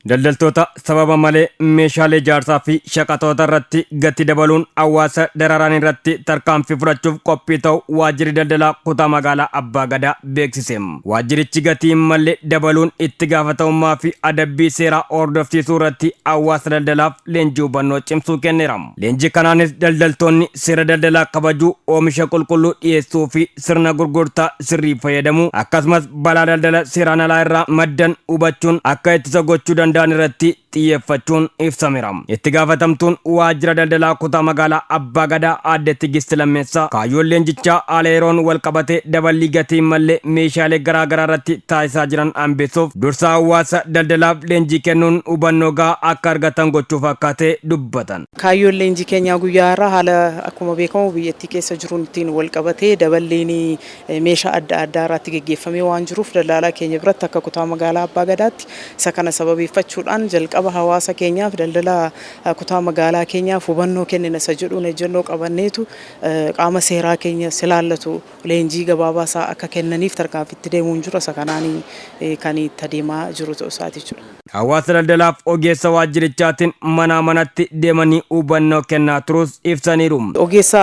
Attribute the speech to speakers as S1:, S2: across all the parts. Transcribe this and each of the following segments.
S1: Daldaltoota sababa malee meeshaalee ijaarsaa fi shaqatoota irratti gatii dabaluun hawaasa dararaan irratti tarkaanfii fudhachuuf qophii ta'u waajjirri daldalaa kutaa magaalaa Abbaa Gadaa beeksise. Waajjirichi gatii malee dabaluun itti gaafatamummaa fi adabbii seeraa hordofsiisuu irratti hawaasa daldalaaf leenjii hubannoo cimsuu kenneera. Leenjii kanaanis daldaltoonni seera daldalaa kabajuu, oomisha qulqulluu dhiyeessuu fi sirna gurgurtaa sirrii fayyadamuu akkasumas balaa daldala seeraan alaa irraa maddan hubachuun akka ittisa gochuu danda'an irratti xiyyeeffachuun ibsameera. Itti gaafatamtuun waajjira daldalaa kutaa magaalaa Abbaa Gadaa Aadde Tigist Lammeessaa kaayyoon leenjichaa haala yeroon wal qabatee daballii gatii malee meeshaalee garaa garaa irratti taasisaa jiran hambisuuf dursa hawaasa daldalaaf leenjii kennuun hubannoo gahaa akka argatan gochuuf akka ta'e dubbatan.
S2: Kaayyoon leenjii keenyaa guyyaa irraa haala akkuma beekamu biyyattii keessa jiruun ittiin wal qabatee daballiin meeshaa adda addaa irratti gaggeeffamee waan jiruuf daldalaa keenya biratti akka kutaa magaalaa Abbaa Gadaatti isa kana sababeeffachuudhaan jalqaba hawaasa keenyaaf daldala kutaa magaalaa keenyaaf hubannoo kennina isa jedhuun ejjennoo qabanneetu qaama seeraa keenya ilaallatu leenjii gabaabaa akka kennaniif tarkaanfitti deemuun jira. Isa kanaan kan itti adeemaa jiru ta'uu isaati jechuudha.
S1: Hawaasa daldalaaf ogeessa waajjirichaatiin mana manatti deemanii hubannoo kennaa turus ibsaniiru.
S2: Ogeessa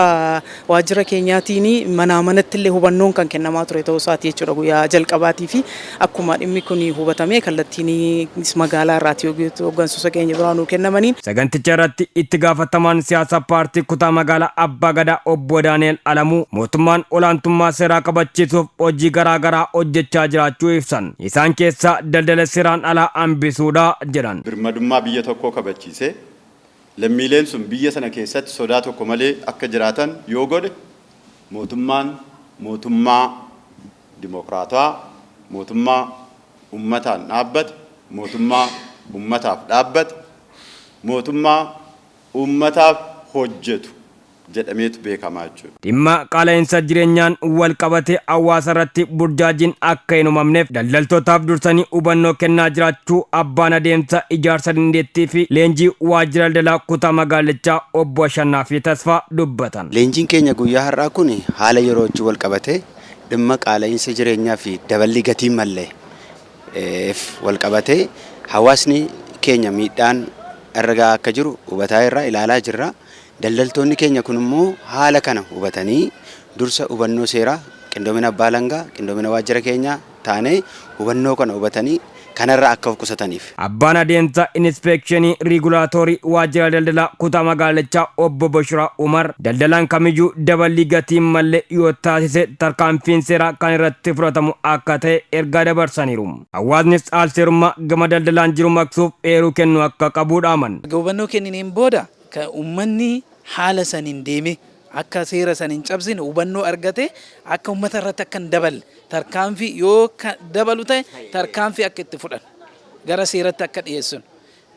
S2: waajjira keenyaatiin mana manatti illee hubannoon kan kennamaa ture ta'uu isaati jechuudha guyyaa jalqabaatii fi akkuma dhimmi kun hubatamee kallattiin magaalaa irraati hooggansoota keenya biraanuu kennamaniin.
S1: Saganticha irratti itti gaafatamaan siyaasa paartii kutaa magaalaa Abbaa Gadaa obbo Daani'el Alamuu mootummaan olaantummaa seeraa kabachiisuuf hojii garaa garaa hojjechaa jiraachuu ibsan. Isaan keessaa daldala seeraan alaa hambisuudha jedhan.
S3: Birmadummaa biyya tokkoo kabachiisee lammiileen sun biyya sana keessatti sodaa tokko malee akka jiraatan yoo godhe mootummaa dimokiraatawaa, mootummaa ummataan dhaabbate, mootummaa ummataaf dhaabbate, mootummaa ummataaf hojjetu jedhameetu beekamaa jechuudha.
S1: Dhimma qaala'insa jireenyaan wal qabatee hawaasa irratti burjaajiin akka hin uumamneef daldaltootaaf dursanii hubannoo kennaa jiraachuu abbaan adeemsa ijaarsa dandeettii fi leenjii waajjira daldalaa kutaa magaalichaa obbo Ashannaa fi Tasfaa dubbatan.
S4: Leenjiin keenya guyyaa har'aa kun haala yeroo wajjin wal qabatee dhimma qaala'insa jireenyaa fi daballii gatii malee wal qabatee hawaasni keenya miidhaan irra akka jiru hubataa irraa ilaalaa jirra. Daldaltoonni keenya kun immoo haala kana hubatanii dursa hubannoo seeraa qindoomina abbaa alangaa qindoomina waajjira keenyaa taanee hubannoo kana hubatanii kanarraa akka of qusataniif.
S1: Abbaan adeemsa inspeekshinii riigulaatoorii waajjira daldalaa kutaa magaalichaa obbo Bashiraa Umar daldalaan kamiyyuu daballii gatii malee yoo taasise tarkaanfiin seeraa kan irratti fudhatamu akka ta'e ergaa dabarsaniiru. Hawaasnis haal seerummaa gama daldalaan jiru maqsuuf eeruu kennu akka qabuudhaaman.
S5: Hubannoo kenniniin booda kan uummanni haala saniin deeme akka seera saniin cabsine hubannoo argate akka uummata irratti akka hin daballe tarkaanfii yoo dabalu ta'e tarkaanfii akka itti fudhan gara seeratti akka dhiyeessun.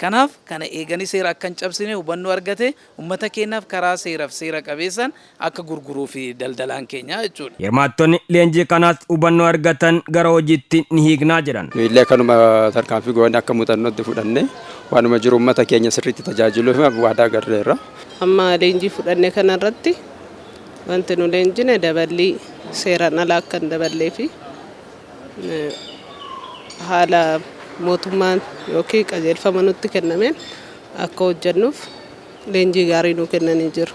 S5: Kanaaf kana eeganii seera akka hin cabsine hubannoo argate uummata keenyaaf karaa seeraaf seera qabeessan akka gurguruu fi daldalaan keenya jechuudha.
S1: Hirmaattonni leenjii kanaas hubannoo argatan gara hojiitti ni hiiknaa jedhan.
S6: Illee kanuma tarkaanfii goone akka muuxannootti fudhanne waanuma jiru uummata keenya sirriitti tajaajiluuf waadaa galleerra.
S7: Amma leenjii fudhanne kanarratti wanti nu leenjine daballii seeraan alaa akka hin daballee fi haala mootummaan yookiin qajeelfama nutti kennameen akka hojjennuuf leenjii gaarii nu kennanii jiru.